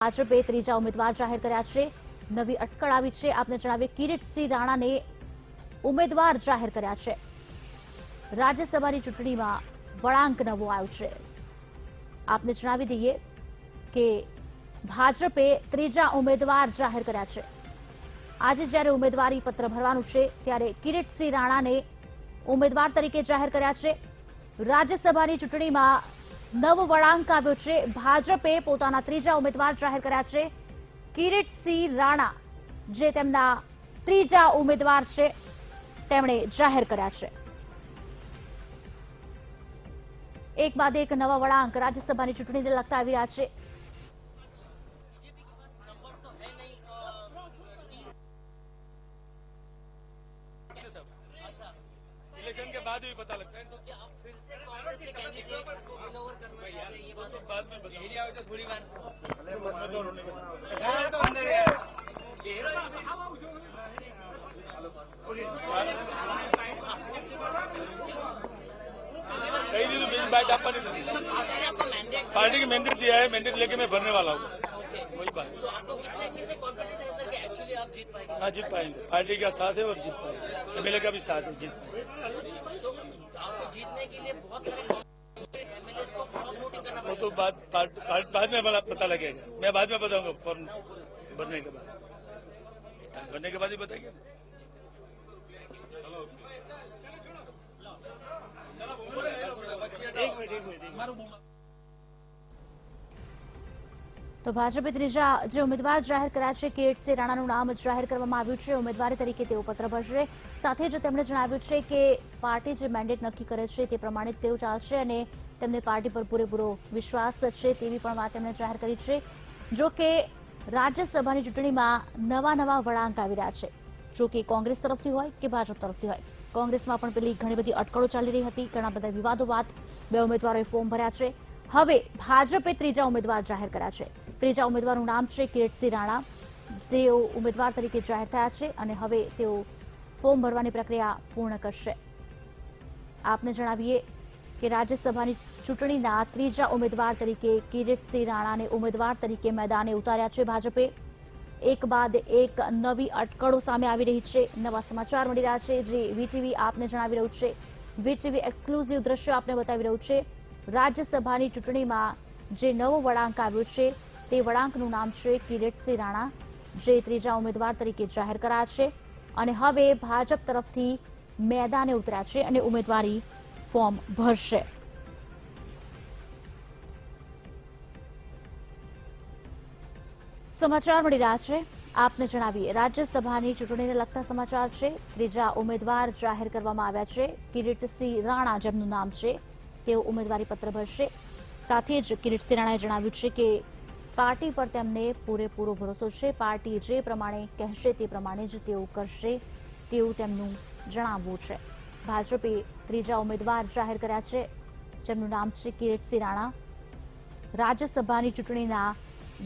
ભાજપે ત્રીજા ઉમેદવાર જાહેર કર્યા છે। નવી અટકળ આવી છે। આપને જણાવીએ કિરીટસિંહ રાણાને ઉમેદવાર જાહેર કર્યા છે। રાજ્યસભાની ચૂંટણીમાં વળાંક નવો આવ્યો છે। આપને જણાવી દઈએ કે ભાજપે ત્રીજા ઉમેદવાર જાહેર કર્યા છે। આજે જ્યારે ઉમેદવારી પત્ર ભરવાનું છે ત્યારે કિરીટસિંહ રાણાને ઉમેદવાર તરીકે જાહેર કર્યા છે। રાજ્યસભાની ચૂંટણીમાં નવો વળાંક આવ્યો છે। ભાજપે પોતાના ત્રીજા ઉમેદવાર જાહેર કર્યા છે। કિરીટસિંહ રાણા જે તેમના ત્રીજા ઉમેદવાર છે તેમણે જાહેર કર્યા છે। એક બાદ એક નવા વળાંક રાજ્યસભાની ચૂંટણીને લગતા આવી રહ્યા છે। इलेक्शन के बाद ही पता लगता है। तो क्या आप फिर से कांग्रेस के कैंडिडेट्स को विन ओवर करना चाहते हैं? ये बात तो बाद में बताऊंगा। तो थोड़ी बार कई दिन बीच बाइट आप नहीं दी। पार्टी की मैंडेट दिया है, मैंडेट लेके मैं भरने वाला हूँ। वही बात। तो आपको कितने कॉन्फिडेंट है सर कि एक्चुअली आप जीत पाएंगे? हाँ, जीत पाएंगे। पार्टी का साथ है और जीत पाएंगे। एमएलए का भी साथ है, जीत पाएंगे। तो आपको जीतने के लिए बहुत सारे एमएलए को क्रॉस वोटिंग करना वो तो बाद में पता लगेगा। मैं बाद में बताऊंगा फॉर्म भरने के बाद। भरने के बाद ही बताएंगे। તો ભાજપે ત્રીજા જે ઉમેદવાર જાહેર કર્યા છે કિરીટસિંહ રાણાનું નામ જાહેર કરવામાં આવ્યું છે। ઉમેદવારી તરીકે તેઓ પત્ર ભરશે। સાથે જ તેમણે જણાવ્યું છે કે પાર્ટી જે મેન્ડેટ નક્કી કરે છે તે પ્રમાણે તેઓ ચાલશે અને તેમને પાર્ટી પર પૂરેપૂરો વિશ્વાસ છે તેવી પણ વાત તેમણે જાહેર કરી છે। જો કે રાજ્યસભાની ચૂંટણીમાં નવા વળાંક આવી રહ્યા છે। જો કે કોંગ્રેસ તરફથી હોય કે ભાજપ તરફથી હોય, કોંગ્રેસમાં પણ પેલી ઘણી બધી અટકળો ચાલી રહી હતી, ઘણા બધા વિવાદો બાદ બે ઉમેદવારોએ ફોર્મ ભર્યા છે। હવે ભાજપે ત્રીજા ઉમેદવાર જાહેર કર્યા છે। ત્રીજા ઉમેદવારનું નામ છે કિરીટસિંહ રાણા। તેઓ ઉમેદવાર તરીકે જાહેર થયા છે અને હવે તેઓ ફોર્મ ભરવાની પ્રક્રિયા પૂર્ણ કરશે। આપને જણાવીએ કે રાજ્યસભાની ચૂંટણીના ત્રીજા ઉમેદવાર તરીકે કિરીટસિંહ રાણાને ઉમેદવાર તરીકે મેદાને ઉતાર્યા છે ભાજપે। એક બાદ એક નવી અટકળો સામે આવી રહી છે। નવા સમાચાર મળી રહ્યા છે જે વીટીવી આપને જણાવી રહ્યું છે। વીટીવી એક્સક્લુઝિવ દ્રશ્યો આપને બતાવી રહ્યું છે। રાજ્યસભાની ચૂંટણીમાં જે નવો વળાંક આવ્યો છે તે વળાંકનું નામ છે કિરીટસિંહ રાણા, જે ત્રીજા ઉમેદવાર તરીકે જાહેર કરાયા છે અને હવે ભાજપ તરફથી મેદાને ઉતર્યા છે અને ઉમેદવારી ફોર્મ ભરશે। સમાચાર મળી રહ્યા છે, આપને જણાવીએ રાજ્યસભાની ચૂંટણીને લગતા સમાચાર છે। ત્રીજા ઉમેદવાર જાહેર કરવામાં આવ્યા છે। કિરીટસિંહ રાણા જેમનું નામ છે તેઓ ઉમેદવારી પત્ર ભરશે। સાથે જ કિરીટસિંહ રાણાએ જણાવ્યું છે કે પાર્ટી પર તેમને પૂરેપૂરો ભરોસો છે। પાર્ટી જે પ્રમાણે કહેશે તે પ્રમાણે જ તેઓ કરશે તેવું તેમનું જણાવવું છે। ભાજપે ત્રીજા ઉમેદવાર જાહેર કર્યા છે જેમનું નામ છે કિરીટસિંહ રાણા। રાજ્યસભાની ચૂંટણીના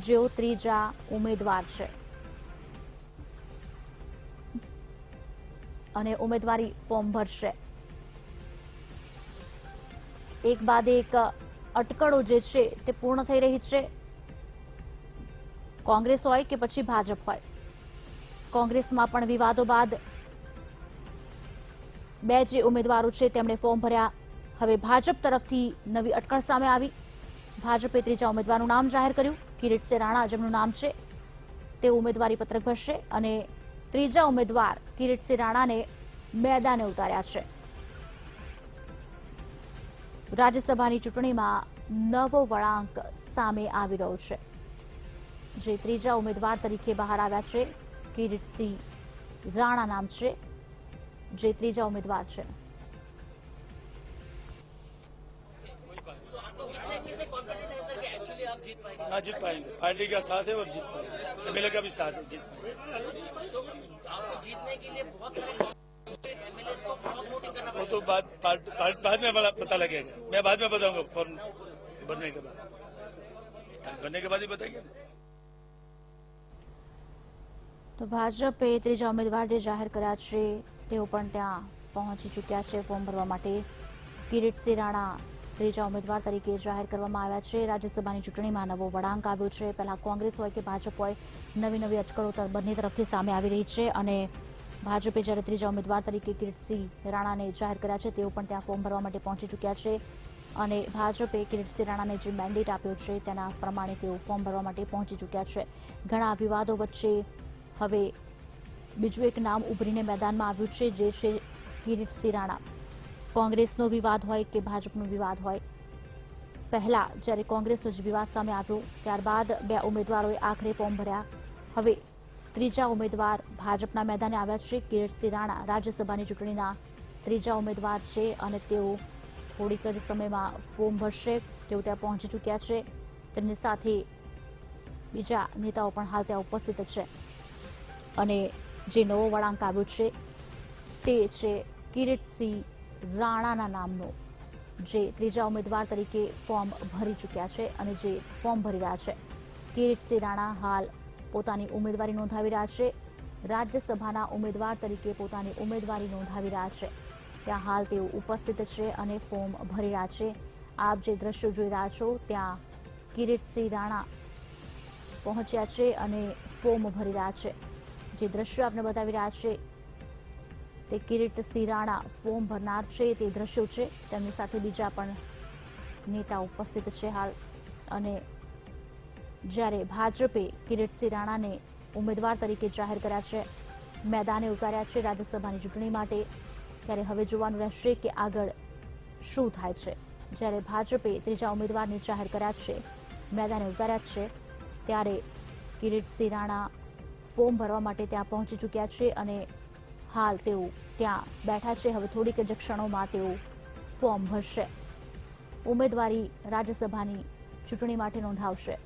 જેઓ ત્રીજા ઉમેદવાર છે અને ઉમેદવારી ફોર્મ ભરશે। એક બાદ એક અટકળો જે છે તે પૂર્ણ થઈ રહી છે। કોંગ્રેસ હોય કે પછી ભાજપ હોય, કોંગ્રેસમાં પણ વિવાદો બાદ બે જે ઉમેદવારો છે તેમણે ફોર્મ ભર્યા। હવે ભાજપ તરફથી નવી અટકળ સામે આવી। ભાજપે ત્રીજા ઉમેદવારનું નામ જાહેર કર્યું। કિરીટસિંહ રાણા જેમનું નામ છે તે ઉમેદવારી પત્રક ભરશે અને ત્રીજા ઉમેદવાર કિરીટસિંહ રાણાને મેદાને ઉતાર્યા છે। રાજ્યસભાની ચૂંટણીમાં નવો વળાંક સામે આવી રહ્યો છે। જે ત્રીજા ઉમેદવાર તરીકે બહાર આવ્યા છે કિરીટસિંહ રાણા નામ છે જે ત્રીજા ઉમેદવાર છે। तो आपको कितने कॉन्फिडेंट है सर कि एक्चुअली आप जीत पाएंगे? हाँ, जीत पाएंगे। पार्टी का साथ है और जीत पाएंगे। एमएलए का भी साथ है, जीत पाएंगे। तो आपको जीतने के लिए बहुत सारे एमएलए को क्रॉस वोटिंग करना वो तो बाद में पता लगेगा। मैं बाद में बताऊंगा फॉर्म भरने के बाद। भरने के बाद ही बताएंगे। તો ભાજપે ત્રીજા ઉમેદવાર જે જાહેર કર્યા છે તેઓ પણ ત્યાં પહોંચી ચૂક્યા છે ફોર્મ ભરવા માટે। કિરીટસિંહ રાણા ત્રીજા ઉમેદવાર તરીકે જાહેર કરવામાં આવ્યા છે। રાજ્યસભાની ચૂંટણીમાં નવો વળાંક આવ્યો છે। પહેલા કોંગ્રેસ હોય કે ભાજપ હોય, નવી અટકળો બંને તરફથી સામે આવી રહી છે અને ભાજપે જ્યારે ત્રીજા ઉમેદવાર તરીકે કિરીટસિંહ રાણાને જાહેર કર્યા છે, તેઓ પણ ત્યાં ફોર્મ ભરવા માટે પહોંચી ચૂક્યા છે અને ભાજપે કિરીટસિંહ રાણાને જે મેન્ડેટ આપ્યો છે તેના પ્રમાણે તેઓ ફોર્મ ભરવા માટે પહોંચી ચૂક્યા છે। ઘણા વિવાદો વચ્ચે હવે બીજું એક નામ ઉભરીને મેદાનમાં આવ્યું છે, જે છે કિરીટસિંહ રાણા। કોંગ્રેસનો વિવાદ હોય કે ભાજપનો વિવાદ હોય, પહેલા જ્યારે કોંગ્રેસનો જ વિવાદ સામે આવ્યો ત્યારબાદ બે ઉમેદવારોએ આખરે ફોર્મ ભર્યા। હવે ત્રીજા ઉમેદવાર ભાજપના મેદાને આવ્યા છે। કિરીટસિંહ રાણા રાજ્યસભાની ચૂંટણીના ત્રીજા ઉમેદવાર છે અને તેઓ થોડીક જ સમયમાં ફોર્મ ભરશે। તેઓ ત્યાં પહોંચી ચૂક્યા છે। તેમની સાથે બીજા નેતાઓ પણ હાલ ત્યાં ઉપસ્થિત છે અને જે નવો વળાંક આવ્યો છે તે છે કિરીટસિંહ રાણાના નામનો, જે ત્રીજા ઉમેદવાર તરીકે ફોર્મ ભરી ચૂક્યા છે અને જે ફોર્મ ભરી રહ્યા છે। કિરીટસિંહ રાણા હાલ પોતાની ઉમેદવારી નોંધાવી રહ્યા છે। રાજ્યસભાના ઉમેદવાર તરીકે પોતાની ઉમેદવારી નોંધાવી રહ્યા છે। ત્યાં હાલ તેઓ ઉપસ્થિત છે અને ફોર્મ ભરી રહ્યા છે। આપ જે દ્રશ્યો જોઈ રહ્યા છો ત્યાં કિરીટસિંહ રાણા પહોંચ્યા છે અને ફોર્મ ભરી રહ્યા છે। જે દ્રશ્યો આપને બતાવી રહ્યા છે તે કિરીટસિંહ રાણા ફોર્મ ભરનાર છે તે દ્રશ્યો છે। તેમની સાથે બીજા પણ નેતા ઉપસ્થિત છે હાલ। અને જ્યારે ભાજપે કિરીટસિંહ રાણાને ઉમેદવાર તરીકે જાહેર કર્યા છે, મેદાને ઉતાર્યા છે રાજ્યસભાની ચૂંટણી માટે, ત્યારે હવે જોવાનું રહેશે કે આગળ શું થાય છે। જ્યારે ભાજપે ત્રીજા ઉમેદવારને જાહેર કર્યા છે, મેદાને ઉતાર્યા છે, ત્યારે કિરીટસિંહ રાણા ફોર્મ ભરવા માટે ત્યાં પહોંચી ચૂક્યા છે અને હાલ તેઓ ત્યાં બેઠા છે। હવે થોડીક જ ક્ષણોમાં તેઓ ફોર્મ ભરશે, ઉમેદવારી રાજ્યસભાની ચૂંટણી માટે નોંધાવશે।